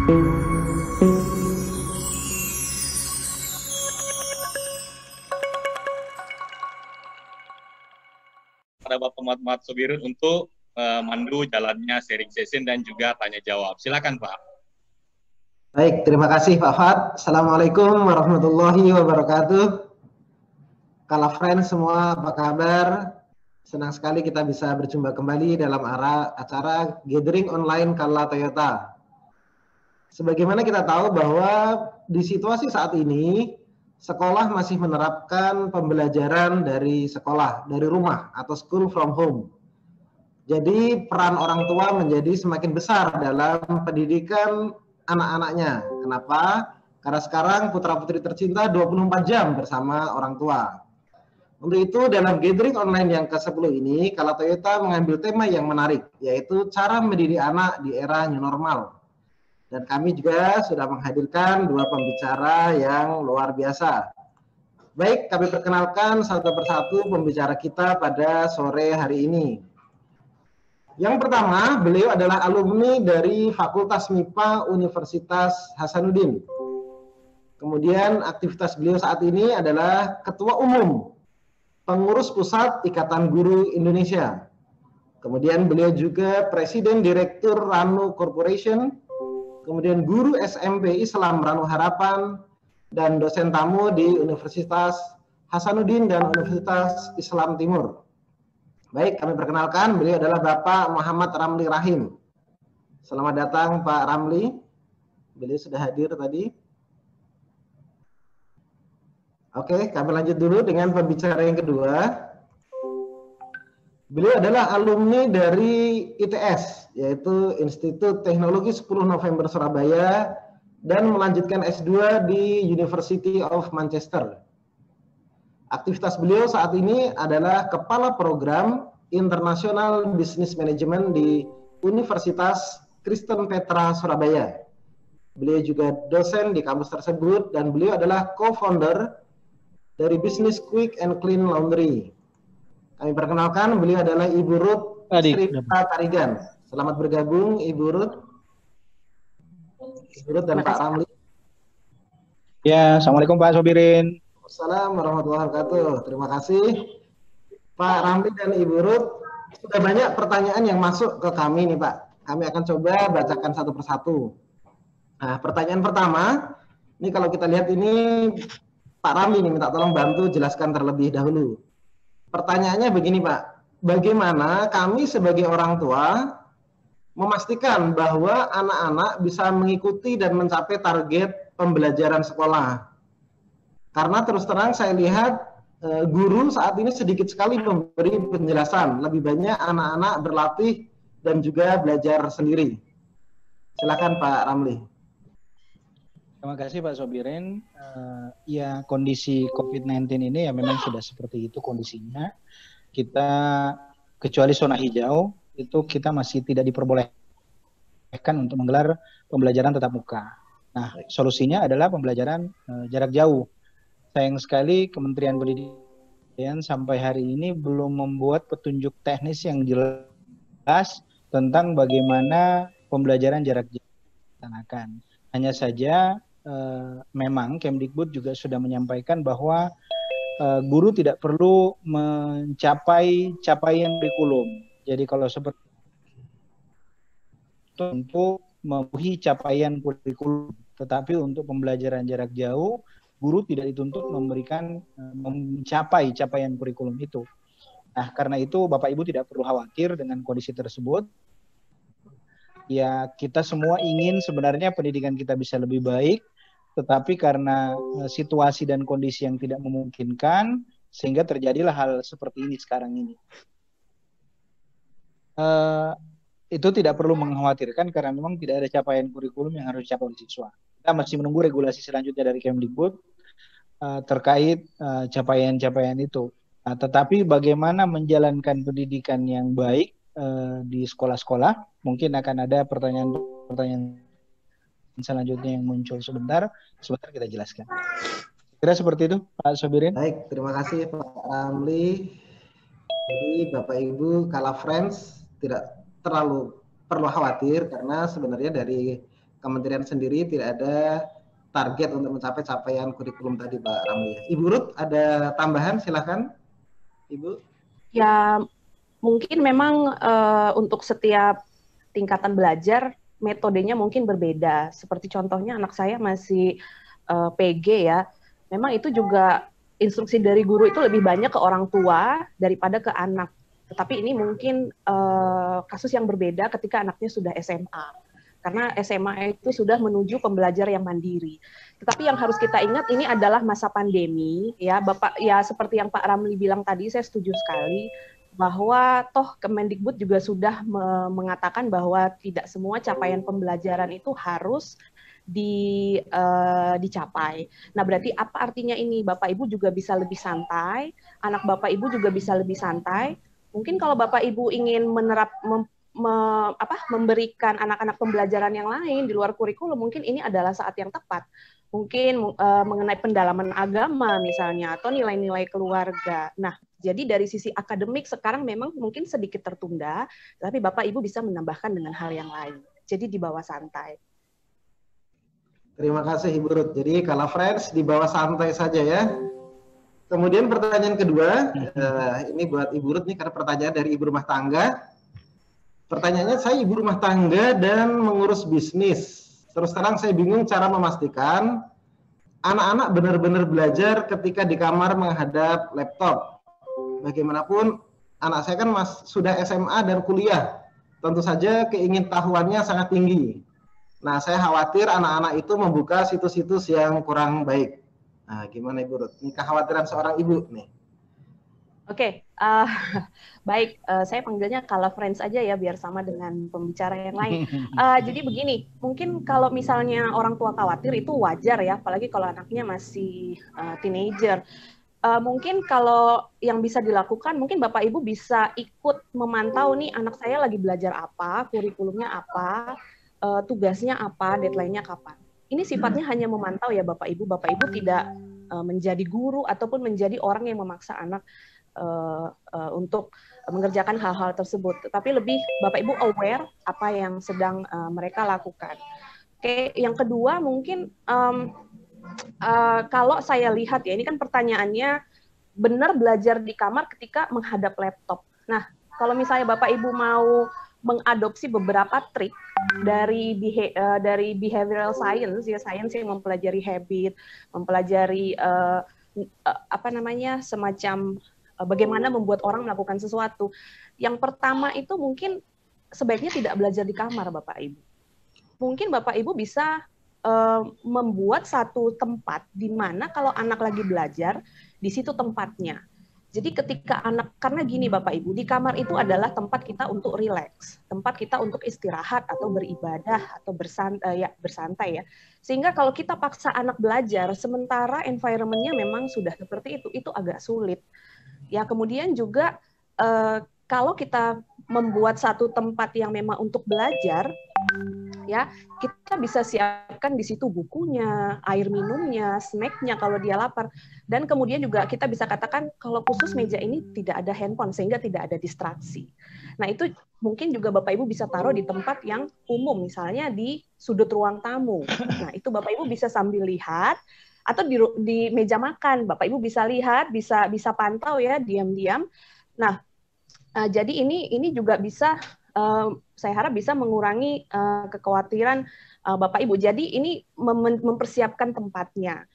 Pada Bapak Muhammad Sobirun untuk mandu jalannya sharing session dan juga tanya jawab. Silakan Pak. Baik, terima kasih Pak Fat. Assalamualaikum warahmatullahi wabarakatuh. Kala friends semua, apa kabar? Senang sekali kita bisa berjumpa kembali dalam acara Gathering Online Kala Toyota. Sebagaimana kita tahu bahwa di situasi saat ini, sekolah masih menerapkan pembelajaran dari sekolah, dari rumah atau school from home. Jadi peran orang tua menjadi semakin besar dalam pendidikan anak-anaknya. Kenapa? Karena sekarang putra-putri tercinta 24 jam bersama orang tua. Untuk itu dalam gathering online yang ke-10 ini, Kala Toyota mengambil tema yang menarik, yaitu cara mendidik anak di era new normal. Dan kami juga sudah menghadirkan dua pembicara yang luar biasa. Baik, kami perkenalkan satu persatu pembicara kita pada sore hari ini. Yang pertama, beliau adalah alumni dari Fakultas MIPA Universitas Hasanuddin. Kemudian aktivitas beliau saat ini adalah Ketua Umum Pengurus Pusat Ikatan Guru Indonesia. Kemudian beliau juga Presiden Direktur Ranu Corporation, kemudian Guru SMP Islam Ranu Harapan, dan dosen tamu di Universitas Hasanuddin dan Universitas Islam Timur. Baik, kami perkenalkan, beliau adalah Bapak Muhammad Ramli Rahim. Selamat datang Pak Ramli. Beliau sudah hadir tadi. Oke, kami lanjut dulu dengan pembicara yang kedua. Beliau adalah alumni dari ITS, yaitu Institut Teknologi 10 November Surabaya, dan melanjutkan S2 di University of Manchester. Aktivitas beliau saat ini adalah Kepala Program International Business Management di Universitas Kristen Petra Surabaya. Beliau juga dosen di kampus tersebut dan beliau adalah co-founder dari Business Quick and Clean Laundry. Kami perkenalkan, beliau adalah Ibu Ruth Srita Tarigan. Selamat bergabung Ibu Ruth. Ibu Ruth dan Pak Ramli. Ya, Assalamualaikum Pak Sobirin. Assalamualaikum warahmatullahi wabarakatuh. Terima kasih Pak Ramli dan Ibu Ruth. Sudah banyak pertanyaan yang masuk ke kami nih Pak. Kami akan coba bacakan satu persatu. Nah, pertanyaan pertama, ini kalau kita lihat ini Pak Ramli nih minta tolong bantu jelaskan terlebih dahulu. Pertanyaannya begini Pak, bagaimana kami sebagai orang tua memastikan bahwa anak-anak bisa mengikuti dan mencapai target pembelajaran sekolah? Karena terus terang saya lihat guru saat ini sedikit sekali memberi penjelasan, lebih banyak anak-anak berlatih dan juga belajar sendiri. Silakan Pak Ramli. Terima kasih Pak Sobirin. Ya, kondisi COVID-19 ini ya memang sudah seperti itu kondisinya. Kita kecuali zona hijau itu kita masih tidak diperbolehkan untuk menggelar pembelajaran tatap muka. Nah, solusinya adalah pembelajaran jarak jauh. Sayang sekali Kementerian Pendidikan sampai hari ini belum membuat petunjuk teknis yang jelas tentang bagaimana pembelajaran jarak jauh dilaksanakan. Hanya saja memang Kemdikbud juga sudah menyampaikan bahwa guru tidak perlu mencapai capaian kurikulum. Jadi kalau seperti itu untuk memenuhi capaian kurikulum, tetapi untuk pembelajaran jarak jauh guru tidak dituntut mencapai capaian kurikulum itu. Nah, karena itu Bapak Ibu tidak perlu khawatir dengan kondisi tersebut. Ya, kita semua ingin sebenarnya pendidikan kita bisa lebih baik, tetapi karena situasi dan kondisi yang tidak memungkinkan, sehingga terjadilah hal seperti ini sekarang ini. Itu tidak perlu mengkhawatirkan karena memang tidak ada capaian kurikulum yang harus dicapai oleh siswa. Kita masih menunggu regulasi selanjutnya dari Kemdikbud terkait capaian-capaian itu. Nah, tetapi bagaimana menjalankan pendidikan yang baik di sekolah-sekolah, mungkin akan ada pertanyaan-pertanyaan selanjutnya yang muncul sebentar kita jelaskan. Kira seperti itu, Pak Sobirin. Baik, terima kasih Pak Ramli. Jadi Bapak Ibu, Kala Friends tidak terlalu perlu khawatir karena sebenarnya dari kementerian sendiri tidak ada target untuk mencapai capaian kurikulum tadi, Pak Ramli. Ibu Ruth, ada tambahan? Silakan, Ibu. Ya, mungkin memang untuk setiap tingkatan belajar metodenya mungkin berbeda. Seperti contohnya anak saya masih PG ya. Memang itu juga instruksi dari guru itu lebih banyak ke orang tua daripada ke anak. Tetapi ini mungkin kasus yang berbeda ketika anaknya sudah SMA. Karena SMA itu sudah menuju pembelajar yang mandiri. Tetapi yang harus kita ingat ini adalah masa pandemi, ya Bapak, ya seperti yang Pak Ramli bilang tadi, saya setuju sekali bahwa toh Kemendikbud juga sudah mengatakan bahwa tidak semua capaian pembelajaran itu harus dicapai. Nah, berarti apa artinya ini? Bapak Ibu juga bisa lebih santai, anak Bapak Ibu juga bisa lebih santai. Mungkin kalau Bapak Ibu ingin memberikan anak-anak pembelajaran yang lain di luar kurikulum, mungkin ini adalah saat yang tepat. Mungkin mengenai pendalaman agama misalnya, atau nilai-nilai keluarga. Nah, jadi dari sisi akademik sekarang memang mungkin sedikit tertunda, tapi Bapak Ibu bisa menambahkan dengan hal yang lain. Jadi di bawah santai. Terima kasih Ibu Ruth. Jadi kalau friends di bawah santai saja ya. Kemudian pertanyaan kedua, ini buat Ibu Ruth nih karena pertanyaan dari ibu rumah tangga. Pertanyaannya, saya ibu rumah tangga dan mengurus bisnis. Terus terang saya bingung cara memastikan anak-anak benar-benar belajar ketika di kamar menghadap laptop. Bagaimanapun anak saya kan sudah SMA dan kuliah. Tentu saja keingintahuannya sangat tinggi. Nah, saya khawatir anak-anak itu membuka situs-situs yang kurang baik. Nah, gimana Ibu Ruth? Ini kekhawatiran seorang ibu nih. Oke, baik. Saya panggilnya kalau friends aja ya, biar sama dengan pembicara yang lain. Jadi begini, mungkin kalau misalnya orang tua khawatir itu wajar ya, apalagi kalau anaknya masih teenager. Mungkin kalau yang bisa dilakukan, mungkin Bapak Ibu bisa ikut memantau nih anak saya lagi belajar apa, kurikulumnya apa, tugasnya apa, deadline-nya kapan. Ini sifatnya hanya memantau ya Bapak Ibu. Bapak Ibu tidak menjadi guru ataupun menjadi orang yang memaksa anak untuk mengerjakan hal-hal tersebut, tetapi lebih Bapak Ibu aware apa yang sedang mereka lakukan. Oke, yang kedua mungkin kalau saya lihat ya, ini kan pertanyaannya benar belajar di kamar ketika menghadap laptop. Nah, kalau misalnya Bapak Ibu mau mengadopsi beberapa trik dari behavioral science ya, science yang mempelajari habit, mempelajari semacam bagaimana membuat orang melakukan sesuatu. Yang pertama itu mungkin sebaiknya tidak belajar di kamar, Bapak Ibu. Mungkin Bapak Ibu bisa membuat satu tempat di mana kalau anak lagi belajar, di situ tempatnya. Jadi ketika anak, karena gini Bapak Ibu, di kamar itu adalah tempat kita untuk rileks, tempat kita untuk istirahat atau beribadah atau bersantai ya. Sehingga kalau kita paksa anak belajar, sementara environment-nya memang sudah seperti itu agak sulit. Ya, kemudian juga kalau kita membuat satu tempat yang memang untuk belajar, ya kita bisa siapkan di situ bukunya, air minumnya, snacknya kalau dia lapar, dan kemudian juga kita bisa katakan kalau khusus meja ini tidak ada handphone sehingga tidak ada distraksi. Nah itu mungkin juga Bapak Ibu bisa taruh di tempat yang umum, misalnya di sudut ruang tamu. Nah itu Bapak Ibu bisa sambil lihat, atau di meja makan Bapak Ibu bisa lihat, bisa pantau ya diam-diam. Nah jadi ini juga bisa saya harap bisa mengurangi kekhawatiran Bapak Ibu. Jadi ini mempersiapkan tempatnya.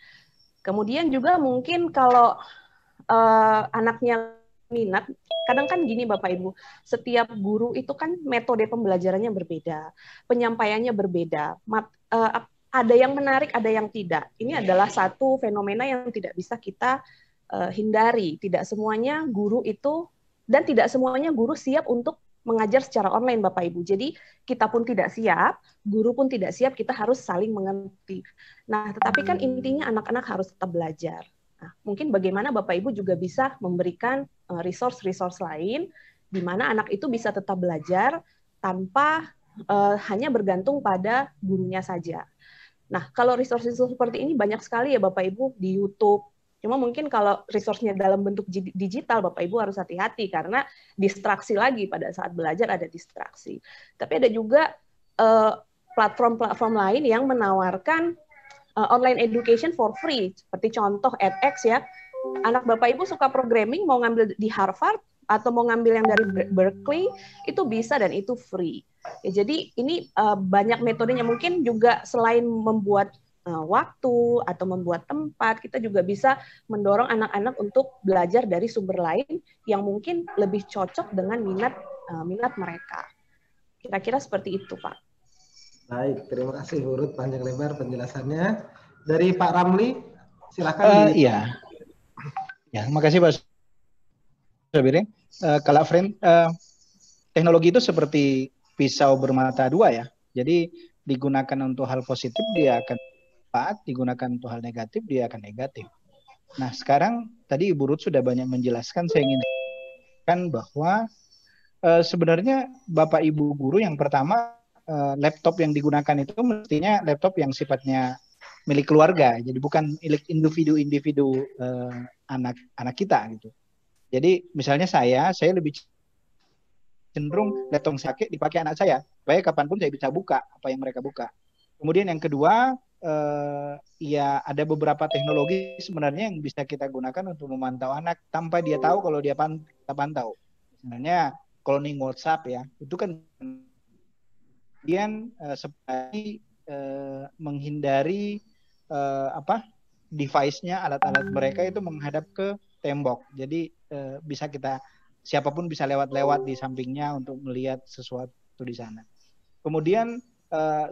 Kemudian juga mungkin kalau anaknya minat, kadang kan gini Bapak Ibu, setiap guru itu kan metode pembelajarannya berbeda, penyampaiannya berbeda, ada yang menarik, ada yang tidak. Ini adalah satu fenomena yang tidak bisa kita hindari. Tidak semuanya guru itu, dan tidak semuanya guru siap untuk mengajar secara online Bapak Ibu. Jadi kita pun tidak siap, guru pun tidak siap, kita harus saling mengerti. Nah, tetapi kan intinya anak-anak harus tetap belajar. Nah, mungkin bagaimana Bapak Ibu juga bisa memberikan resource-resource lain di mana anak itu bisa tetap belajar tanpa hanya bergantung pada gurunya saja. Nah, kalau resource-resource seperti ini banyak sekali ya Bapak Ibu di YouTube. Cuma mungkin kalau resource-nya dalam bentuk digital, Bapak Ibu harus hati-hati karena distraksi lagi pada saat belajar ada distraksi. Tapi ada juga platform-platform lain yang menawarkan online education for free. Seperti contoh edX ya. Anak Bapak Ibu suka programming, mau ngambil di Harvard atau mau ngambil yang dari Berkeley, itu bisa dan itu free. Ya, jadi ini banyak metodenya. Mungkin juga selain membuat waktu atau membuat tempat, kita juga bisa mendorong anak-anak untuk belajar dari sumber lain yang mungkin lebih cocok dengan minat mereka. Kira-kira seperti itu, Pak. Baik, terima kasih Bu Ruth panjang lebar penjelasannya. Dari Pak Ramli, silakan. Iya, ya, terima kasih Pak Sobirin. Kalau friend, teknologi itu seperti pisau bermata dua ya. Jadi digunakan untuk hal positif dia akan manfaat, digunakan untuk hal negatif dia akan negatif. Nah sekarang tadi Ibu Ruth sudah banyak menjelaskan, saya ingin kan bahwa sebenarnya Bapak Ibu guru yang pertama laptop yang digunakan itu mestinya laptop yang sifatnya milik keluarga, jadi bukan milik individu anak kita gitu. Jadi misalnya saya lebih cenderung laptop sakit dipakai anak saya, supaya kapanpun saya bisa buka apa yang mereka buka. Kemudian yang kedua, ya ada beberapa teknologi sebenarnya yang bisa kita gunakan untuk memantau anak tanpa dia tahu kalau dia kita pantau. Sebenarnya cloning WhatsApp ya, itu kan kemudian seperti menghindari device-nya, alat-alat mereka itu menghadap ke tembok. Jadi bisa kita, siapapun bisa lewat-lewat di sampingnya untuk melihat sesuatu di sana. Kemudian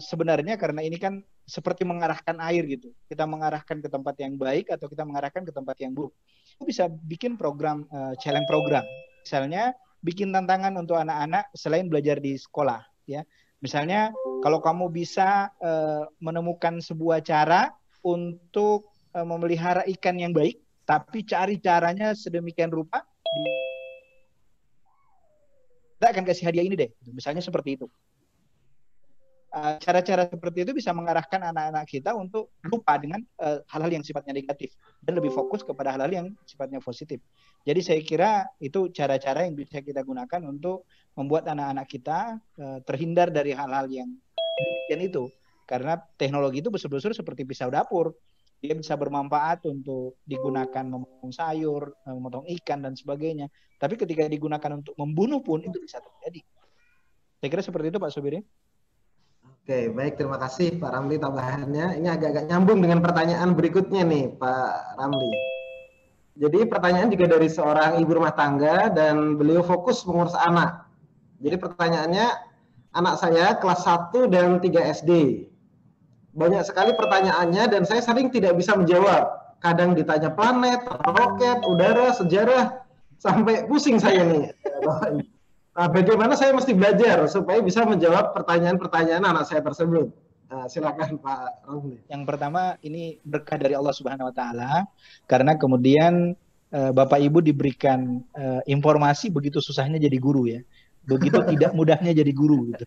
sebenarnya karena ini kan seperti mengarahkan air gitu. Kita mengarahkan ke tempat yang baik atau kita mengarahkan ke tempat yang buruk. Kita bisa bikin program, challenge program. Misalnya bikin tantangan untuk anak-anak selain belajar di sekolah. Ya, misalnya kalau kamu bisa menemukan sebuah cara untuk memelihara ikan yang baik, tapi cari caranya sedemikian rupa, kita akan kasih hadiah ini deh. Misalnya seperti itu. Cara-cara seperti itu bisa mengarahkan anak-anak kita untuk lupa dengan hal-hal yang sifatnya negatif dan lebih fokus kepada hal-hal yang sifatnya positif. Jadi saya kira itu cara-cara yang bisa kita gunakan untuk membuat anak-anak kita terhindar dari hal-hal yang demikian itu. Karena teknologi itu betul-betul seperti pisau dapur. Dia bisa bermanfaat untuk digunakan memotong sayur, memotong ikan dan sebagainya. Tapi ketika digunakan untuk membunuh pun itu bisa terjadi. Saya kira seperti itu Pak Sobirin. Oke, baik, terima kasih Pak Ramli tambahannya. Ini agak-agak nyambung dengan pertanyaan berikutnya nih Pak Ramli. Jadi pertanyaan juga dari seorang ibu rumah tangga dan beliau fokus mengurus anak. Jadi pertanyaannya, anak saya kelas 1 dan 3 SD. Banyak sekali pertanyaannya dan saya sering tidak bisa menjawab. Kadang ditanya planet, roket, udara, sejarah, sampai pusing saya nih. Nah, bagaimana saya mesti belajar supaya bisa menjawab pertanyaan-pertanyaan anak saya tersebut? Silakan Pak Ramli. Yang pertama, ini berkah dari Allah Subhanahu Wa Taala, karena kemudian Bapak Ibu diberikan informasi begitu susahnya jadi guru ya, begitu tidak mudahnya jadi guru gitu.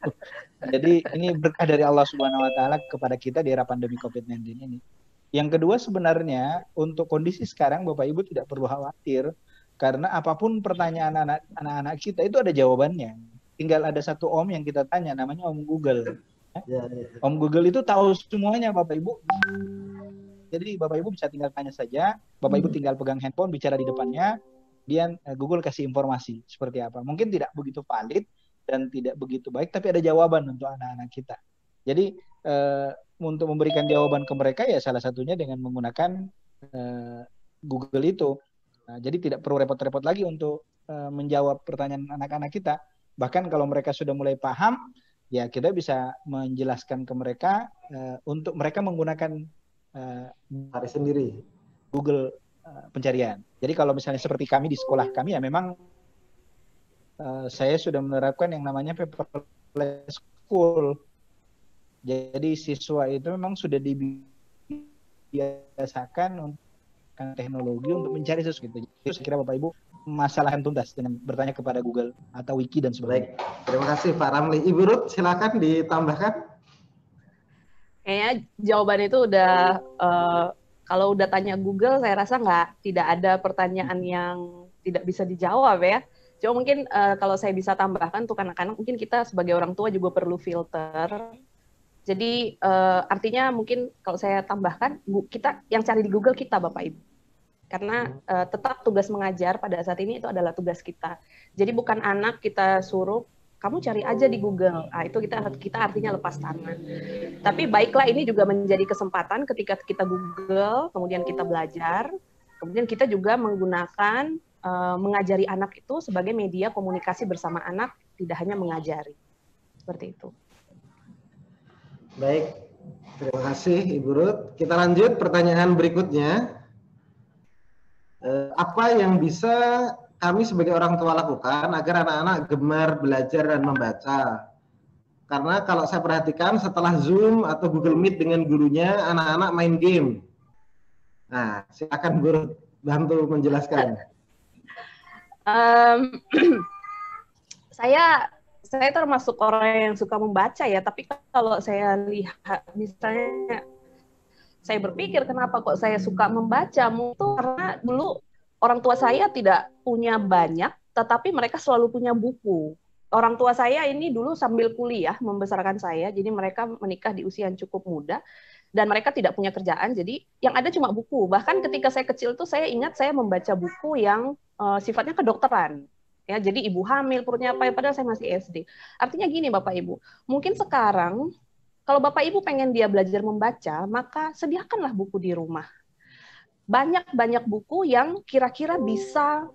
Jadi ini berkah dari Allah Subhanahu Wa Taala kepada kita di era pandemi COVID-19 ini. Yang kedua sebenarnya untuk kondisi sekarang Bapak Ibu tidak perlu khawatir. Karena apapun pertanyaan anak-anak kita itu ada jawabannya. Tinggal ada satu Om yang kita tanya, namanya Om Google. Ya. Om Google itu tahu semuanya Bapak Ibu. Jadi Bapak Ibu bisa tinggal tanya saja, Bapak Ibu tinggal pegang handphone, bicara di depannya, kemudian Google kasih informasi seperti apa. Mungkin tidak begitu valid dan tidak begitu baik, tapi ada jawaban untuk anak-anak kita. Jadi untuk memberikan jawaban ke mereka ya salah satunya dengan menggunakan Google itu. Nah, jadi tidak perlu repot-repot lagi untuk menjawab pertanyaan anak-anak kita. Bahkan kalau mereka sudah mulai paham, ya kita bisa menjelaskan ke mereka untuk mereka menggunakan hari sendiri Google pencarian. Jadi kalau misalnya seperti kami di sekolah kami ya memang saya sudah menerapkan yang namanya paperless school. Jadi siswa itu memang sudah dibiasakan untuk teknologi untuk mencari sesuatu. Itu saya kira Bapak Ibu masalah yang tuntas dengan bertanya kepada Google atau Wiki dan sebagainya. Baik, terima kasih Pak Ramli. Ibu Ruth silakan ditambahkan. Kayaknya jawaban itu udah kalau udah tanya Google saya rasa tidak ada pertanyaan yang tidak bisa dijawab ya. Cuma mungkin kalau saya bisa tambahkan untuk anak-anak, mungkin kita sebagai orang tua juga perlu filter Jadi artinya mungkin kalau saya tambahkan, kita yang cari di Google kita Bapak Ibu. Karena tetap tugas mengajar pada saat ini itu adalah tugas kita. Jadi bukan anak kita suruh kamu cari aja di Google. Ah, itu kita artinya lepas tangan. Tapi baiklah, ini juga menjadi kesempatan ketika kita Google, kemudian kita belajar, kemudian kita juga menggunakan mengajari anak itu sebagai media komunikasi bersama anak, tidak hanya mengajari. Seperti itu. Baik, terima kasih Ibu Ruth. Kita lanjut pertanyaan berikutnya. Apa yang bisa kami sebagai orang tua lakukan agar anak-anak gemar belajar dan membaca? Karena kalau saya perhatikan setelah Zoom atau Google Meet dengan gurunya, anak-anak main game. Nah, silakan Bu Ruth bantu menjelaskan. Saya termasuk orang yang suka membaca ya, tapi kalau saya lihat misalnya, saya berpikir kenapa kok saya suka membaca, itu karena dulu orang tua saya tidak punya banyak, tetapi mereka selalu punya buku. Orang tua saya ini dulu sambil kuliah membesarkan saya, jadi mereka menikah di usia yang cukup muda, dan mereka tidak punya kerjaan, jadi yang ada cuma buku. Bahkan ketika saya kecil tuh saya ingat saya membaca buku yang sifatnya kedokteran. Ya, jadi ibu hamil, perutnya apa, padahal saya masih SD. Artinya gini Bapak Ibu, mungkin sekarang kalau Bapak Ibu pengen dia belajar membaca, maka sediakanlah buku di rumah. Banyak-banyak buku yang kira-kira bisa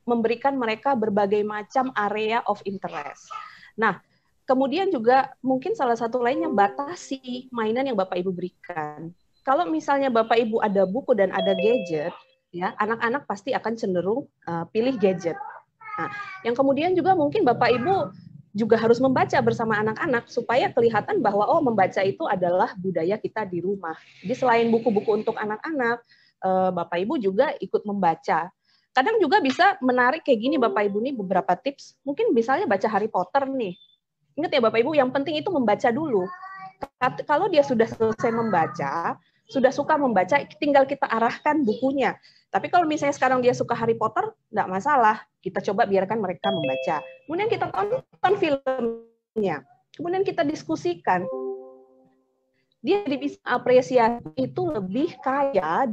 memberikan mereka berbagai macam area of interest. Nah, kemudian juga mungkin salah satu lainnya batasi mainan yang Bapak Ibu berikan. Kalau misalnya Bapak Ibu ada buku dan ada gadget, ya anak-anak pasti akan cenderung pilih gadget. Nah, yang kemudian juga mungkin Bapak Ibu juga harus membaca bersama anak-anak supaya kelihatan bahwa oh membaca itu adalah budaya kita di rumah. Jadi selain buku-buku untuk anak-anak, Bapak Ibu juga ikut membaca. Kadang juga bisa menarik kayak gini Bapak Ibu nih beberapa tips. Mungkin misalnya baca Harry Potter nih. Ingat ya Bapak Ibu, yang penting itu membaca dulu. Kalau dia sudah selesai membaca, sudah suka membaca, tinggal kita arahkan bukunya. Tapi kalau misalnya sekarang dia suka Harry Potter, enggak masalah. Kita coba biarkan mereka membaca. Kemudian kita tonton filmnya. Kemudian kita diskusikan. Dia bisa apresiasi itu lebih kaya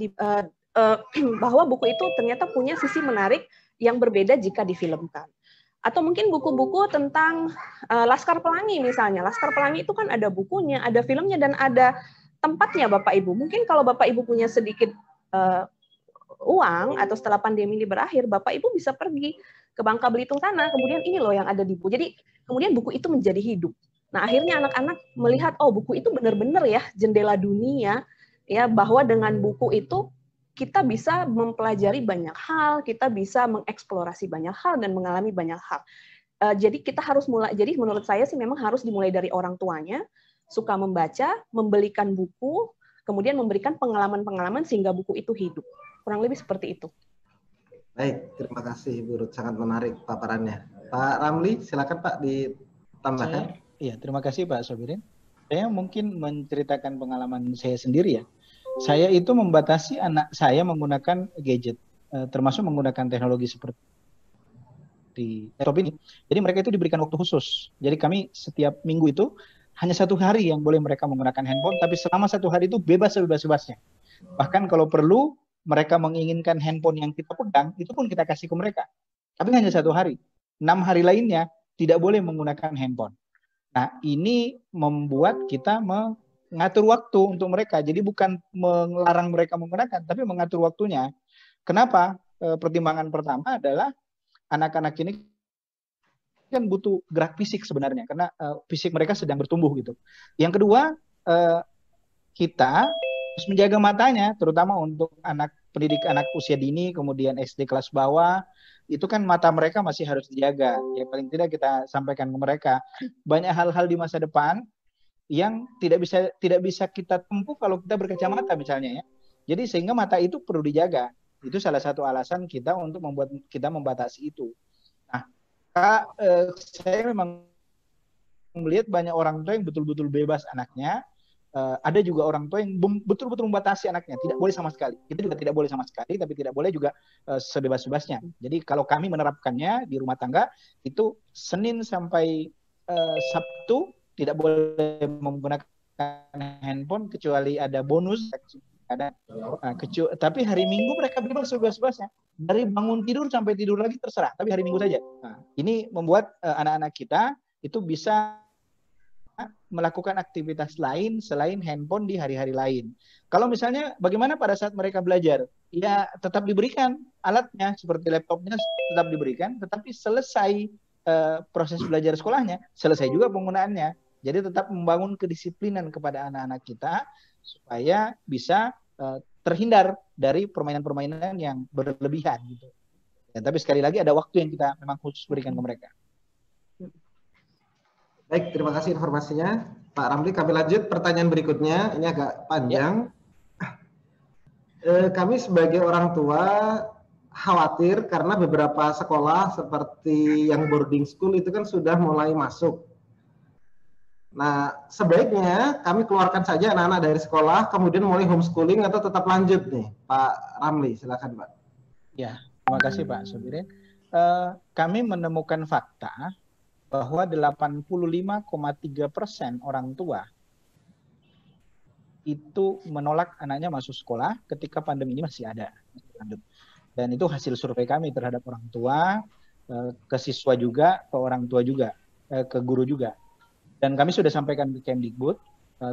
bahwa buku itu ternyata punya sisi menarik yang berbeda jika difilmkan. Atau mungkin buku-buku tentang Laskar Pelangi misalnya. Laskar Pelangi itu kan ada bukunya, ada filmnya, dan ada tempatnya Bapak Ibu. Mungkin kalau Bapak Ibu punya sedikit uang atau setelah pandemi ini berakhir, Bapak Ibu bisa pergi ke Bangka Belitung sana, kemudian ini loh yang ada di buku. Jadi kemudian buku itu menjadi hidup. Nah, akhirnya anak-anak melihat oh buku itu benar-benar ya jendela dunia, ya bahwa dengan buku itu kita bisa mempelajari banyak hal, kita bisa mengeksplorasi banyak hal dan mengalami banyak hal. Jadi kita harus mulai. Jadi menurut saya sih memang harus dimulai dari orang tuanya, suka membaca, membelikan buku, kemudian memberikan pengalaman-pengalaman sehingga buku itu hidup. Kurang lebih seperti itu. Baik, terima kasih Bu Ruth, sangat menarik paparannya. Pak Ramli, silakan Pak ditambahkan. Iya, terima kasih Pak Sobirin. Saya mungkin menceritakan pengalaman saya sendiri ya. Saya itu membatasi anak saya menggunakan gadget, termasuk menggunakan teknologi seperti laptop ini. Jadi mereka itu diberikan waktu khusus. Jadi kami setiap minggu itu hanya 1 hari yang boleh mereka menggunakan handphone, tapi selama 1 hari itu bebas sebebas-bebasnya. Bahkan kalau perlu mereka menginginkan handphone yang kita pegang, itu pun kita kasih ke mereka. Tapi hanya 1 hari. 6 hari lainnya tidak boleh menggunakan handphone. Nah, ini membuat kita mengatur waktu untuk mereka. Jadi bukan melarang mereka menggunakan, tapi mengatur waktunya. Kenapa? Pertimbangan pertama adalah anak-anak ini kan butuh gerak fisik sebenarnya, karena fisik mereka sedang bertumbuh gitu. Yang kedua, kita harus menjaga matanya, terutama untuk pendidik anak usia dini, kemudian SD kelas bawah, itu kan mata mereka masih harus dijaga. Ya paling tidak kita sampaikan ke mereka banyak hal-hal di masa depan yang tidak bisa kita tempuh kalau kita berkacamata misalnya ya. Jadi sehingga mata itu perlu dijaga. Itu salah satu alasan kita untuk membuat kita membatasi itu. Nah, saya memang melihat banyak orang tua yang betul-betul bebas anaknya. Ada juga orang tua yang betul-betul membatasi anaknya, tidak boleh sama sekali. Kita juga tidak boleh sama sekali, tapi tidak boleh juga sebebas-bebasnya. Jadi kalau kami menerapkannya di rumah tangga, itu Senin sampai Sabtu tidak boleh menggunakan handphone kecuali ada bonus, ada tapi hari Minggu mereka bebas-bebasnya. Dari bangun tidur sampai tidur lagi terserah, tapi hari Minggu saja. Nah, ini membuat anak-anak kita itu bisa melakukan aktivitas lain selain handphone di hari-hari lain. Kalau misalnya bagaimana pada saat mereka belajar? Ya tetap diberikan alatnya seperti laptopnya tetap diberikan, tetapi selesai proses belajar sekolahnya, selesai juga penggunaannya. Jadi tetap membangun kedisiplinan kepada anak-anak kita supaya bisa terhindar dari permainan-permainan yang berlebihan gitu. Ya, tapi sekali lagi ada waktu yang kita memang khusus berikan ke mereka. Baik, terima kasih informasinya, Pak Ramli. Kami lanjut pertanyaan berikutnya. Ini agak panjang. Kami sebagai orang tua khawatir karena beberapa sekolah seperti yang boarding school itu kan sudah mulai masuk. Nah, sebaiknya kami keluarkan saja anak-anak dari sekolah, kemudian mulai homeschooling atau tetap lanjut nih, Pak Ramli, silakan Pak. Ya, terima kasih Pak Sobirin. Kami menemukan fakta bahwa 85,3% orang tua itu menolak anaknya masuk sekolah ketika pandemi ini masih ada. Dan itu hasil survei kami terhadap orang tua, ke siswa juga, ke orang tua juga, ke guru juga. Dan kami sudah sampaikan ke Kemdikbud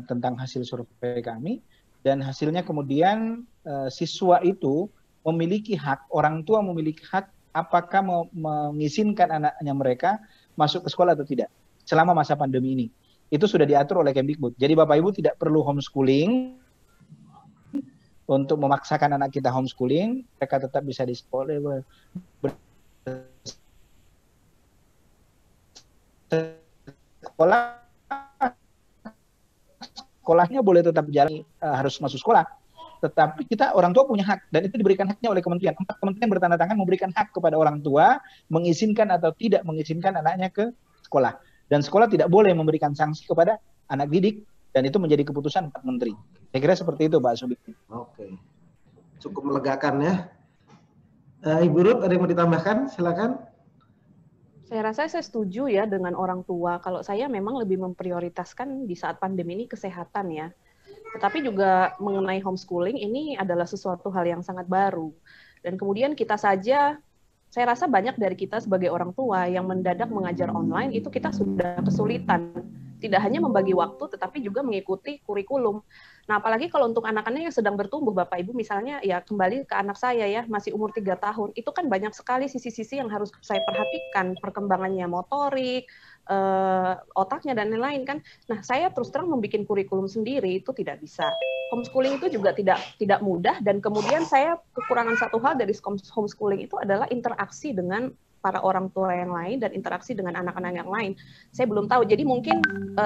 tentang hasil survei kami, dan hasilnya kemudian siswa itu memiliki hak, orang tua memiliki hak apakah mengizinkan anaknya mereka masuk ke sekolah atau tidak selama masa pandemi ini. Itu sudah diatur oleh Kemdikbud. Jadi Bapak Ibu tidak perlu homeschooling untuk memaksakan anak kita homeschooling, mereka tetap bisa di sekolah. Sekolahnya boleh tetap jalan, harus masuk sekolah. Tetapi kita orang tua punya hak, dan itu diberikan haknya oleh kementerian. 4 kementerian bertanda tangan memberikan hak kepada orang tua mengizinkan atau tidak mengizinkan anaknya ke sekolah. Dan sekolah tidak boleh memberikan sanksi kepada anak didik, dan itu menjadi keputusan 4 menteri. Saya kira seperti itu, Pak Sobi. Oke, cukup melegakan ya. Ibu Ruth, ada yang mau ditambahkan? Silakan. Saya rasa saya setuju ya dengan orang tua. Kalau saya memang lebih memprioritaskan di saat pandemi ini kesehatan ya. Tetapi juga mengenai homeschooling ini adalah sesuatu hal yang sangat baru. Dan kemudian kita saja, saya rasa banyak dari kita sebagai orang tua yang mendadak mengajar online itu kita sudah kesulitan. Tidak hanya membagi waktu, tetapi juga mengikuti kurikulum. Nah, apalagi kalau untuk anak-anak yang sedang bertumbuh, Bapak Ibu, misalnya ya kembali ke anak saya ya, masih umur 3 tahun, itu kan banyak sekali sisi-sisi yang harus saya perhatikan, perkembangannya motorik, otaknya, dan lain-lain kan. Nah, saya terus terang membuat kurikulum sendiri, itu tidak bisa. Homeschooling itu juga tidak mudah, dan kemudian saya kekurangan satu hal dari homeschooling itu adalah interaksi dengan para orang tua yang lain dan interaksi dengan anak-anak yang lain. Saya belum tahu. Jadi mungkin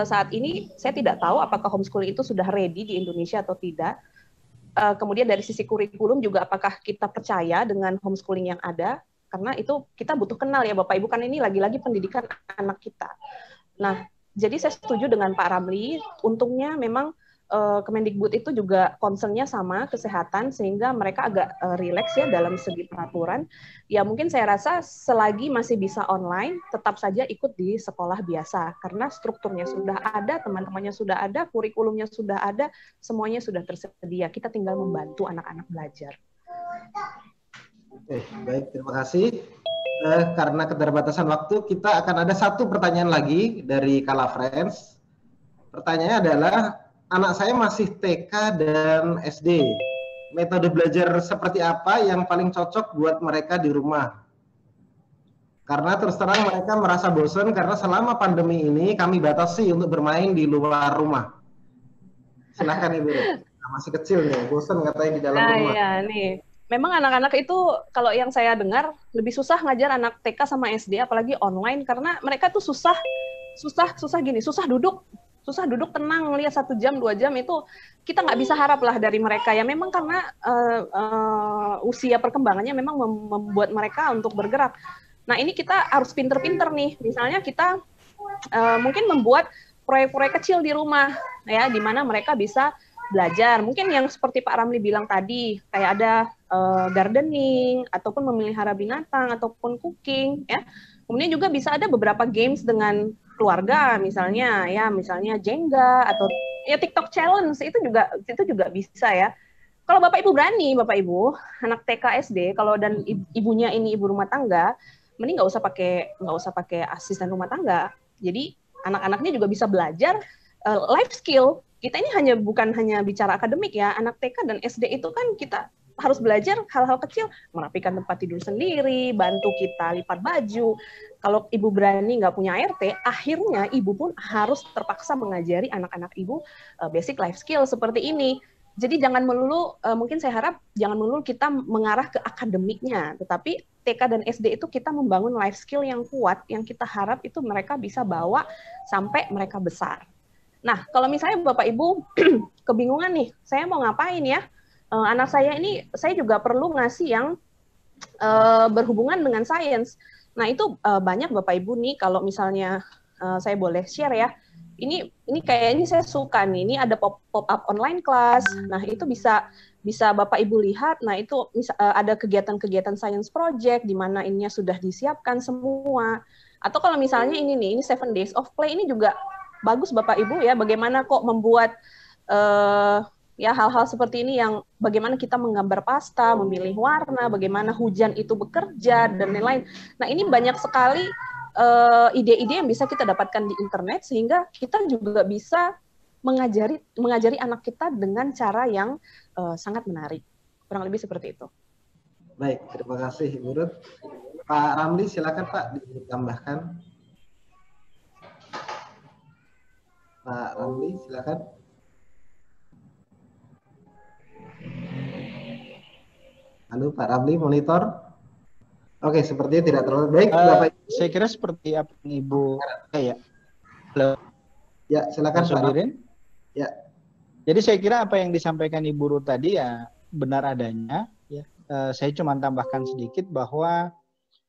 saat ini saya tidak tahu apakah homeschooling itu sudah ready di Indonesia atau tidak. Kemudian dari sisi kurikulum juga apakah kita percaya dengan homeschooling yang ada? Karena itu kita butuh kenal ya Bapak Ibu, kan ini lagi-lagi pendidikan anak kita. Nah, jadi saya setuju dengan Pak Ramli. Untungnya memang Kemendikbud itu juga concern-nya sama kesehatan, sehingga mereka agak rileks ya dalam segi peraturan. Ya mungkin saya rasa selagi masih bisa online, tetap saja ikut di sekolah biasa, karena strukturnya sudah ada, teman-temannya sudah ada, kurikulumnya sudah ada, semuanya sudah tersedia. Kita tinggal membantu anak-anak belajar. Oke, baik, terima kasih. Karena keterbatasan waktu, kita akan ada satu pertanyaan lagi dari Kala Friends. Pertanyaannya adalah, anak saya masih TK dan SD. Metode belajar seperti apa yang paling cocok buat mereka di rumah? Karena terus terang mereka merasa bosan karena selama pandemi ini kami batasi untuk bermain di luar rumah. Silakan Ibu. Masih kecil nih, bosan katanya di dalam rumah. Iya, nih. Memang anak-anak itu kalau yang saya dengar lebih susah ngajar anak TK sama SD, apalagi online, karena mereka tuh susah duduk tenang melihat 1 jam 2 jam, itu kita nggak bisa harap lah dari mereka ya, memang karena usia perkembangannya memang membuat mereka untuk bergerak. Nah ini kita harus pinter-pinter nih, misalnya kita mungkin membuat proyek-proyek kecil di rumah ya, di mana mereka bisa belajar, mungkin yang seperti Pak Ramli bilang tadi, kayak ada gardening ataupun memelihara binatang ataupun cooking ya. Kemudian juga bisa ada beberapa games dengan keluarga, misalnya Jenga atau Ya TikTok challenge itu juga bisa ya. Kalau Bapak Ibu berani, Bapak Ibu, anak TK SD, kalau dan ibunya ini ibu rumah tangga, mending nggak usah pakai asisten rumah tangga. Jadi anak-anaknya juga bisa belajar life skill. Kita ini bukan hanya bicara akademik ya, anak TK dan SD itu kan kita harus belajar hal-hal kecil, merapikan tempat tidur sendiri, bantu kita lipat baju. Kalau ibu berani nggak punya ART, akhirnya ibu pun harus terpaksa mengajari anak-anak ibu basic life skill seperti ini. Jadi jangan melulu, mungkin saya harap jangan melulu kita mengarah ke akademiknya, tetapi TK dan SD itu kita membangun life skill yang kuat, yang kita harap itu mereka bisa bawa sampai mereka besar. Nah, kalau misalnya Bapak Ibu kebingungan nih, saya mau ngapain ya? Anak saya ini, saya juga perlu ngasih yang berhubungan dengan sains. Nah, itu banyak Bapak Ibu nih, kalau misalnya saya boleh share ya, ini kayaknya saya suka nih, ini ada pop-up online class. Nah, itu bisa Bapak Ibu lihat. Nah, itu ada kegiatan-kegiatan science project di mana ininya sudah disiapkan semua. Atau kalau misalnya ini 7 days of play, ini juga bagus Bapak Ibu ya, bagaimana kok membuat ya hal-hal seperti ini, yang bagaimana kita menggambar pasta, memilih warna, bagaimana hujan itu bekerja dan lain-lain. Nah, ini banyak sekali ide-ide yang bisa kita dapatkan di internet, sehingga kita juga bisa mengajari anak kita dengan cara yang sangat menarik. Kurang lebih seperti itu. Baik, terima kasih Ibu Ruth. Pak Ramli, silakan Pak ditambahkan. Pak Ramli, silakan. Halo Pak Ramli, monitor. Oke, sepertinya tidak terlalu baik. Saya kira seperti apa Ibu ya. Halo. Ya, silakan Pak Subirin. Ya. Jadi saya kira apa yang disampaikan Ibu Ruth tadi ya benar adanya. Ya. Saya cuma tambahkan sedikit bahwa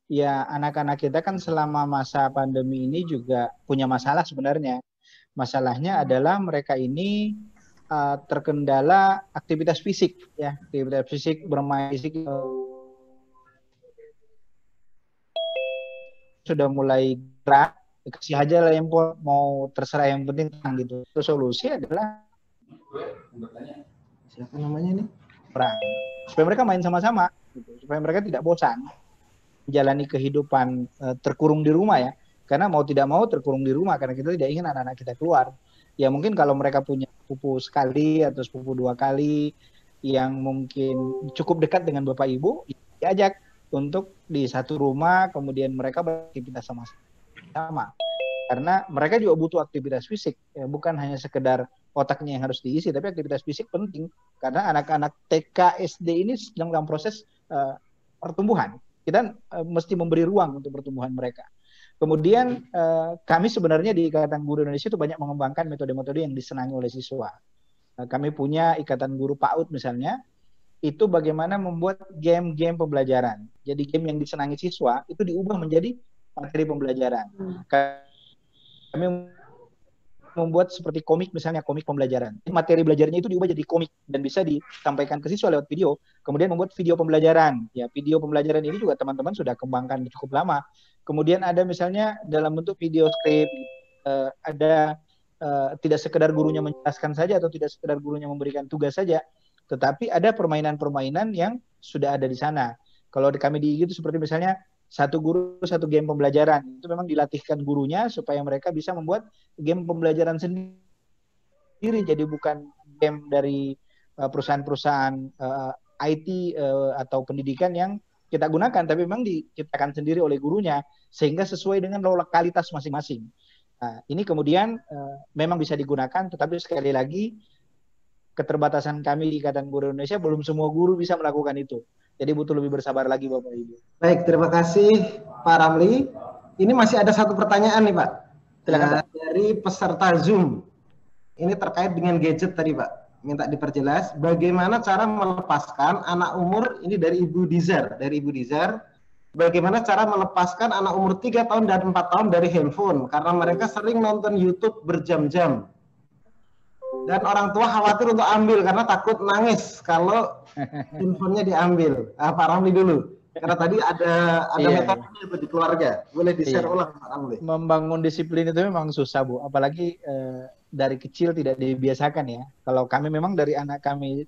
ya anak-anak kita kan selama masa pandemi ini juga punya masalah sebenarnya. Masalahnya adalah mereka ini terkendala aktivitas fisik, ya, aktivitas fisik, bermain fisik sudah mulai gerak, kasih aja lah yang mau, terserah, yang penting tenang gitu. Terus solusi adalah siapa namanya nih? Supaya mereka main sama-sama, gitu. Supaya mereka tidak bosan menjalani kehidupan terkurung di rumah ya. Karena mau tidak mau terkurung di rumah, karena kita tidak ingin anak-anak kita keluar. Ya mungkin kalau mereka punya sepupu sekali atau sepupu 2 kali yang mungkin cukup dekat dengan Bapak Ibu, diajak untuk di satu rumah, kemudian mereka beraktivitas sama-sama. Karena mereka juga butuh aktivitas fisik, ya, bukan hanya sekedar otaknya yang harus diisi, tapi aktivitas fisik penting. Karena anak-anak TK, SD ini sedang dalam proses pertumbuhan. Kita mesti memberi ruang untuk pertumbuhan mereka. Kemudian kami sebenarnya di Ikatan Guru Indonesia itu banyak mengembangkan metode-metode yang disenangi oleh siswa. Kami punya Ikatan Guru PAUD misalnya, itu bagaimana membuat game-game pembelajaran. Jadi game yang disenangi siswa itu diubah menjadi materi pembelajaran. Kami membuat seperti komik misalnya, komik pembelajaran. Materi belajarnya itu diubah jadi komik dan bisa disampaikan ke siswa lewat video. Kemudian membuat video pembelajaran. Ya, video pembelajaran ini juga teman-teman sudah kembangkan cukup lama. Kemudian ada misalnya dalam bentuk video script, ada tidak sekedar gurunya menjelaskan saja atau tidak sekedar gurunya memberikan tugas saja, tetapi ada permainan-permainan yang sudah ada di sana. Kalau kami di IG itu seperti misalnya satu guru satu game pembelajaran, itu memang dilatihkan gurunya supaya mereka bisa membuat game pembelajaran sendiri, jadi bukan game dari perusahaan-perusahaan IT atau pendidikan yang kita gunakan, tapi memang diciptakan sendiri oleh gurunya sehingga sesuai dengan lokalitas masing-masing. Nah, ini kemudian memang bisa digunakan, tetapi sekali lagi keterbatasan kami di Ikatan Guru Indonesia, belum semua guru bisa melakukan itu. Jadi butuh lebih bersabar lagi Bapak Ibu. Baik, terima kasih Pak Ramli. Ini masih ada satu pertanyaan nih Pak. Dari peserta Zoom. Ini terkait dengan gadget tadi Pak. Minta diperjelas bagaimana cara melepaskan anak umur, ini dari Ibu Dizar. Bagaimana cara melepaskan anak umur 3 tahun dan 4 tahun dari handphone. Karena mereka sering nonton YouTube berjam-jam. Dan orang tua khawatir untuk ambil karena takut nangis kalau handphonenya diambil. Pak Ramli dulu. Karena tadi ada Iya, metodenya Bu, di keluarga. Boleh di-share iya. ulang Pak Ramli. Membangun disiplin itu memang susah, Bu. Apalagi dari kecil tidak dibiasakan ya. Kalau kami memang dari anak kami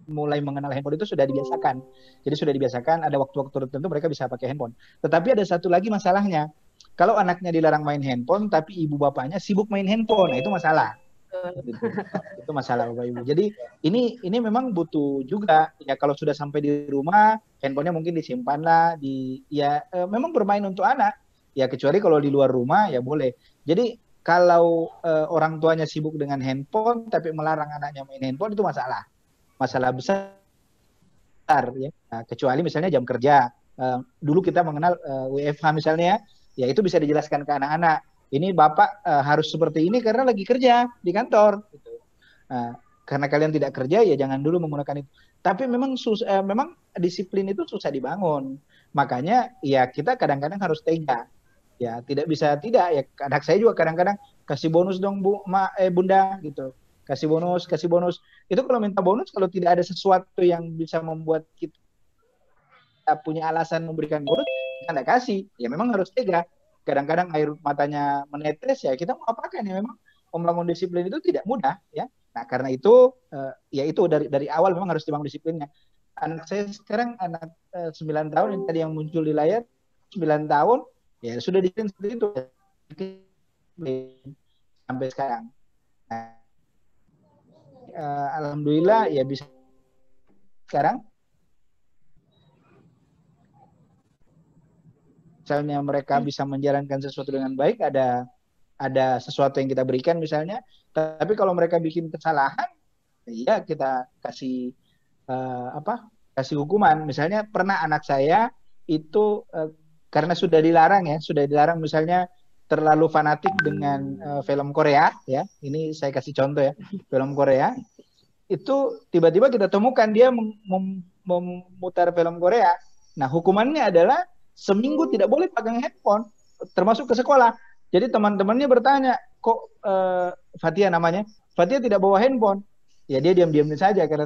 mulai mengenal handphone itu sudah dibiasakan. Jadi sudah dibiasakan ada waktu-waktu tertentu mereka bisa pakai handphone. Tetapi ada satu lagi masalahnya. Kalau anaknya dilarang main handphone tapi ibu bapaknya sibuk main handphone, nah itu masalah. Gitu. Itu masalah Bapak Ibu. Jadi ini memang butuh juga ya kalau sudah sampai di rumah handphonenya mungkin disimpan lah memang bermain untuk anak. Ya kecuali kalau di luar rumah ya boleh. Jadi kalau orang tuanya sibuk dengan handphone tapi melarang anaknya main handphone itu masalah besar ya. Nah, kecuali misalnya jam kerja. Dulu kita mengenal WFH misalnya, ya itu bisa dijelaskan ke anak-anak. Ini Bapak harus seperti ini karena lagi kerja di kantor. Gitu. Nah, karena kalian tidak kerja ya jangan dulu menggunakan itu. Tapi memang memang disiplin itu susah dibangun. Makanya ya kita kadang-kadang harus tega. Ya tidak bisa tidak ya. Anak saya juga kadang-kadang kasih bonus dong Bunda gitu. Kasih bonus. Itu kalau minta bonus, kalau tidak ada sesuatu yang bisa membuat kita punya alasan memberikan bonus, kita nggak kasih. Ya memang harus tega. Kadang-kadang air matanya menetes, ya kita mau apakan ya memang membangun disiplin itu tidak mudah ya. Nah karena itu ya itu dari awal memang harus dibangun disiplinnya. Anak saya sekarang anak 9 tahun yang tadi yang muncul di layar 9 tahun ya sudah disiplin seperti itu sampai sekarang. Nah, alhamdulillah ya bisa sekarang misalnya mereka bisa menjalankan sesuatu dengan baik, ada sesuatu yang kita berikan misalnya, tapi kalau mereka bikin kesalahan ya kita kasih kasih hukuman. Misalnya pernah anak saya itu karena sudah dilarang misalnya terlalu fanatik dengan film Korea ya. Ini saya kasih contoh ya, film Korea itu tiba-tiba kita temukan dia memutar film Korea. Nah, hukumannya adalah seminggu tidak boleh pegang handphone, termasuk ke sekolah. Jadi teman-temannya bertanya, kok Fatia namanya, Fatia tidak bawa handphone? Ya dia diam-diam saja karena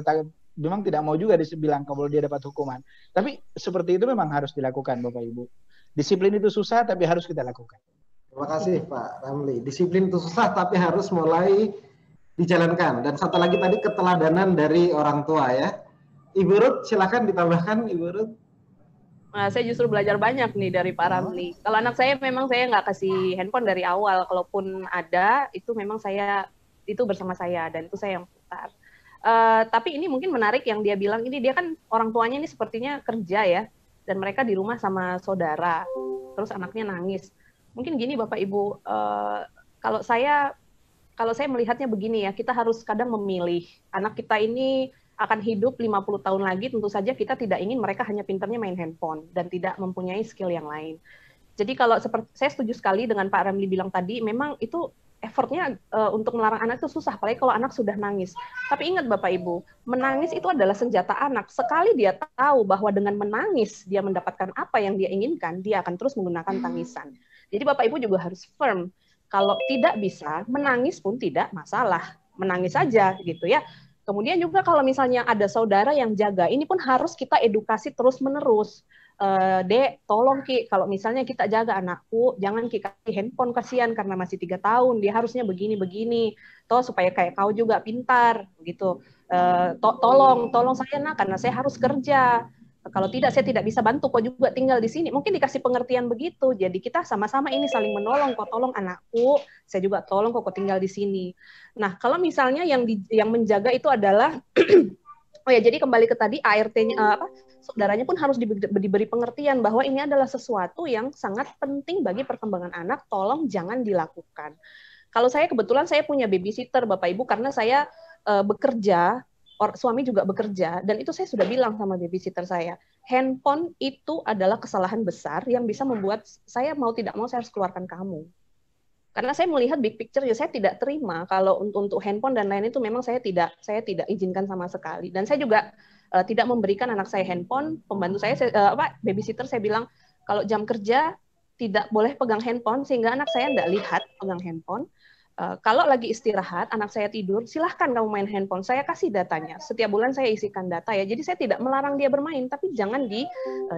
memang tidak mau juga dibilang kalau dia dapat hukuman. Tapi seperti itu memang harus dilakukan Bapak Ibu. Disiplin itu susah tapi harus kita lakukan. Terima kasih Pak Ramli. Disiplin itu susah tapi harus mulai dijalankan. Dan satu lagi tadi keteladanan dari orang tua ya. Ibu Ruth silakan ditambahkan Ibu Ruth. Nah, saya justru belajar banyak nih dari Pak Ramli. Kalau anak saya memang saya nggak kasih handphone dari awal. Kalaupun ada itu memang itu bersama saya dan itu saya yang putar. Tapi ini mungkin menarik yang dia bilang ini dia kan orang tuanya ini sepertinya kerja ya dan mereka di rumah sama saudara. Terus anaknya nangis. Mungkin gini Bapak Ibu, kalau saya melihatnya begini ya, kita harus kadang memilih. Anak kita ini akan hidup 50 tahun lagi, tentu saja kita tidak ingin mereka hanya pintarnya main handphone dan tidak mempunyai skill yang lain. Jadi kalau saya setuju sekali dengan Pak Ramli bilang tadi, memang itu effortnya untuk melarang anak itu susah, apalagi kalau anak sudah nangis. Tapi ingat Bapak Ibu, menangis itu adalah senjata anak. Sekali dia tahu bahwa dengan menangis dia mendapatkan apa yang dia inginkan, dia akan terus menggunakan tangisan. Jadi Bapak Ibu juga harus firm. Kalau tidak bisa, menangis pun tidak masalah. Menangis saja gitu ya. Kemudian juga kalau misalnya ada saudara yang jaga, ini pun harus kita edukasi terus-menerus. Dek, tolong Ki, kalau misalnya kita jaga anakku, jangan Ki kasih handphone, kasihan karena masih 3 tahun, dia harusnya begini-begini. Toh supaya kayak kau juga pintar gitu. Tolong saya nak, karena saya harus kerja. Kalau tidak, saya tidak bisa bantu, kok juga tinggal di sini. Mungkin dikasih pengertian begitu. Jadi kita sama-sama ini saling menolong. Kok tolong anakku, saya juga tolong kok tinggal di sini. Nah, kalau misalnya yang menjaga itu adalah, oh ya, jadi kembali ke tadi, ART-nya, saudaranya pun harus diberi pengertian bahwa ini adalah sesuatu yang sangat penting bagi perkembangan anak, tolong jangan dilakukan. Kalau saya kebetulan saya punya babysitter, Bapak Ibu, karena saya bekerja, suami juga bekerja, dan itu saya sudah bilang sama babysitter saya, handphone itu adalah kesalahan besar yang bisa membuat saya mau tidak mau saya harus keluarkan kamu. Karena saya melihat big picture, ya saya tidak terima kalau untuk handphone dan lain itu memang saya tidak izinkan sama sekali. Dan saya juga tidak memberikan anak saya handphone, pembantu saya babysitter saya bilang kalau jam kerja tidak boleh pegang handphone sehingga anak saya tidak lihat pegang handphone. Kalau lagi istirahat, anak saya tidur, silahkan kamu main handphone. Saya kasih datanya. Setiap bulan saya isikan data ya. Jadi saya tidak melarang dia bermain, tapi jangan di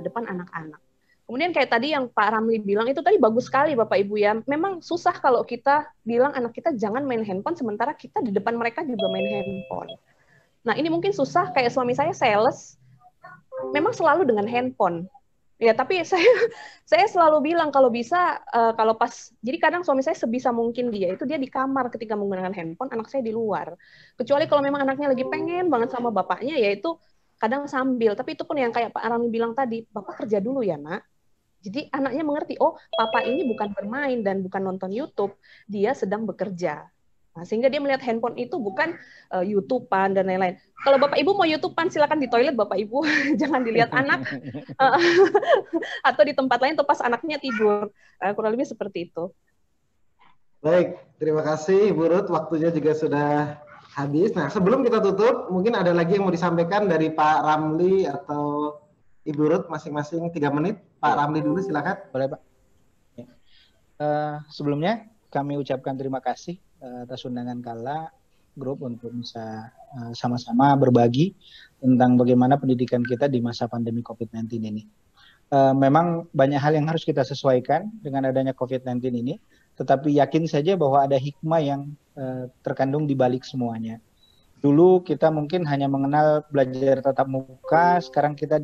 depan anak-anak. Kemudian kayak tadi yang Pak Ramli bilang, itu tadi bagus sekali Bapak Ibu ya. Memang susah kalau kita bilang anak kita jangan main handphone, sementara kita di depan mereka juga main handphone. Nah ini mungkin susah, kayak suami saya sales, memang selalu dengan handphone. Ya, tapi saya selalu bilang kalau bisa, kalau pas, jadi kadang suami saya sebisa mungkin dia di kamar ketika menggunakan handphone, anak saya di luar. Kecuali kalau memang anaknya lagi pengen banget sama bapaknya, ya itu kadang sambil. Tapi itu pun yang kayak Pak Arami bilang tadi, Bapak kerja dulu ya nak. Jadi anaknya mengerti, oh papa ini bukan bermain dan bukan nonton YouTube, dia sedang bekerja. Nah, sehingga dia melihat handphone itu bukan YouTube-an dan lain-lain. Kalau Bapak Ibu mau YouTube-an, silakan di toilet Bapak Ibu, jangan dilihat anak atau di tempat lain atau pas anaknya tidur. Kurang lebih seperti itu. Baik, terima kasih Ibu Ruth. Waktunya juga sudah habis. Nah, sebelum kita tutup, mungkin ada lagi yang mau disampaikan dari Pak Ramli atau Ibu Ruth masing-masing 3 menit. Pak Ramli dulu, silakan. Boleh Pak. Sebelumnya kami ucapkan terima kasih atas undangan Kala Group untuk bisa sama-sama berbagi tentang bagaimana pendidikan kita di masa pandemi COVID-19 ini. Memang banyak hal yang harus kita sesuaikan dengan adanya COVID-19 ini, tetapi yakin saja bahwa ada hikmah yang terkandung di balik semuanya. Dulu kita mungkin hanya mengenal belajar tatap muka, sekarang kita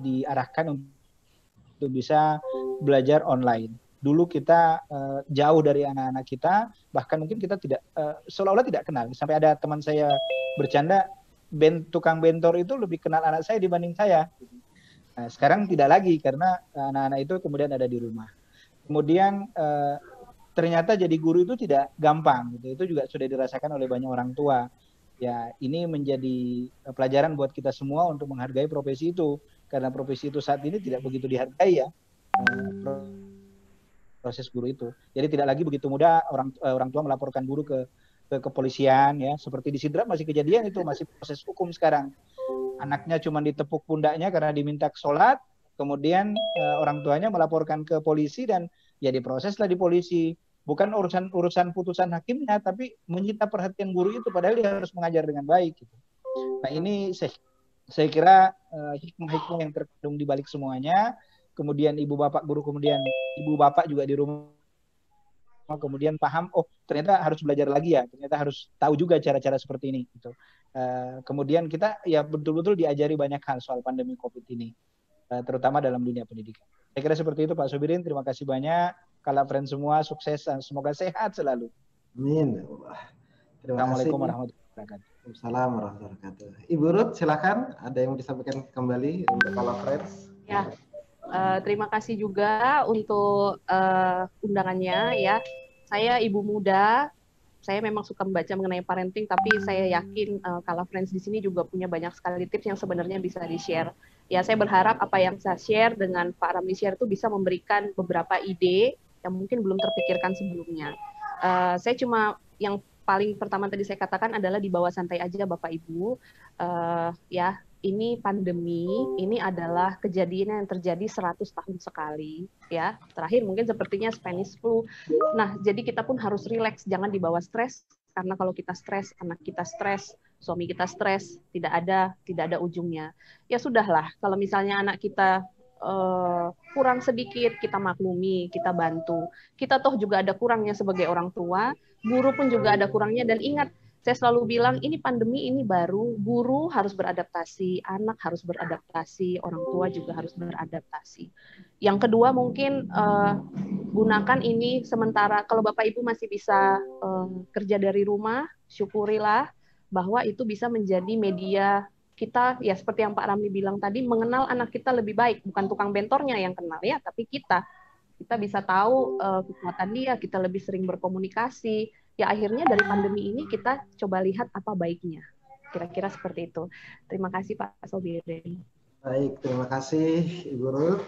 diarahkan untuk bisa belajar online. Dulu kita jauh dari anak-anak kita, bahkan mungkin kita tidak seolah-olah tidak kenal. Sampai ada teman saya bercanda, tukang bentor itu lebih kenal anak saya dibanding saya. Nah, sekarang tidak lagi karena anak-anak itu kemudian ada di rumah. Kemudian ternyata jadi guru itu tidak gampang. Gitu. Itu juga sudah dirasakan oleh banyak orang tua. Ya, ini menjadi pelajaran buat kita semua untuk menghargai profesi itu, karena profesi itu saat ini tidak begitu dihargai ya. Proses guru itu. Jadi tidak lagi begitu mudah orang tua melaporkan guru ke kepolisian ya. Seperti di Sidrap masih kejadian itu, masih proses hukum sekarang. Anaknya cuma ditepuk pundaknya karena diminta sholat, kemudian orang tuanya melaporkan ke polisi dan ya diproseslah di polisi. Bukan urusan putusan hakimnya, tapi menyita perhatian guru itu, padahal dia harus mengajar dengan baik. Gitu. Nah ini saya kira hikmah-hikmah yang terkandung di balik semuanya. Kemudian ibu bapak guru, kemudian ibu bapak juga di rumah kemudian paham, oh ternyata harus belajar lagi ya, ternyata harus tahu juga cara-cara seperti ini gitu. Kemudian kita ya betul-betul diajari banyak hal soal pandemi COVID ini, terutama dalam dunia pendidikan. Saya kira seperti itu Pak Sobirin, terima kasih banyak. Kala friends semua sukses dan semoga sehat selalu. Amin. Assalamualaikum warahmatullahi wabarakatuh. Waalaikumsalam warahmatullahi wabarakatuh. Ibu Ruth, silakan. Ada yang mau disampaikan kembali untuk Kala friends? Ya. Terima kasih juga untuk undangannya ya. Saya ibu muda, saya memang suka membaca mengenai parenting, tapi saya yakin Kala Friends di sini juga punya banyak sekali tips yang sebenarnya bisa di-share. Ya, saya berharap apa yang saya share dengan Pak Ramli share itu bisa memberikan beberapa ide yang mungkin belum terpikirkan sebelumnya. Saya cuma yang paling pertama tadi saya katakan adalah dibawa santai aja Bapak Ibu. Ya, ini pandemi, ini adalah kejadian yang terjadi 100 tahun sekali, ya. Terakhir mungkin sepertinya Spanish flu. Nah, jadi kita pun harus rileks, jangan dibawa stres, karena kalau kita stres, anak kita stres, suami kita stres, tidak ada ujungnya. Ya sudahlah, kalau misalnya anak kita kurang sedikit, kita maklumi, kita bantu. Kita toh juga ada kurangnya sebagai orang tua, guru pun juga ada kurangnya, dan ingat, saya selalu bilang ini pandemi ini baru, guru harus beradaptasi, anak harus beradaptasi, orang tua juga harus beradaptasi. Yang kedua mungkin gunakan ini sementara, kalau Bapak Ibu masih bisa kerja dari rumah, syukurilah bahwa itu bisa menjadi media kita, ya seperti yang Pak Ramli bilang tadi, mengenal anak kita lebih baik, bukan tukang bentornya yang kenal ya, tapi kita bisa tahu kekuatan dia, kita lebih sering berkomunikasi. Ya akhirnya dari pandemi ini kita coba lihat apa baiknya. Kira-kira seperti itu. Terima kasih Pak Sobirin. Baik, terima kasih Ibu Ruth.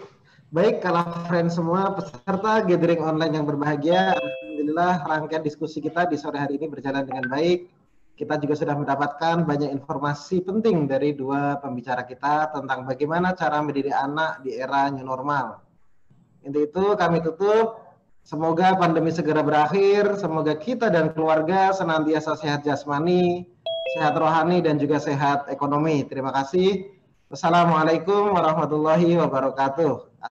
Baik, kalau friends semua peserta gathering online yang berbahagia, alhamdulillah rangkaian diskusi kita di sore hari ini berjalan dengan baik. Kita juga sudah mendapatkan banyak informasi penting dari dua pembicara kita tentang bagaimana cara mendidik anak di era new normal. Untuk itu kami tutup. Semoga pandemi segera berakhir, semoga kita dan keluarga senantiasa sehat jasmani, sehat rohani, dan juga sehat ekonomi. Terima kasih. Wassalamualaikum warahmatullahi wabarakatuh.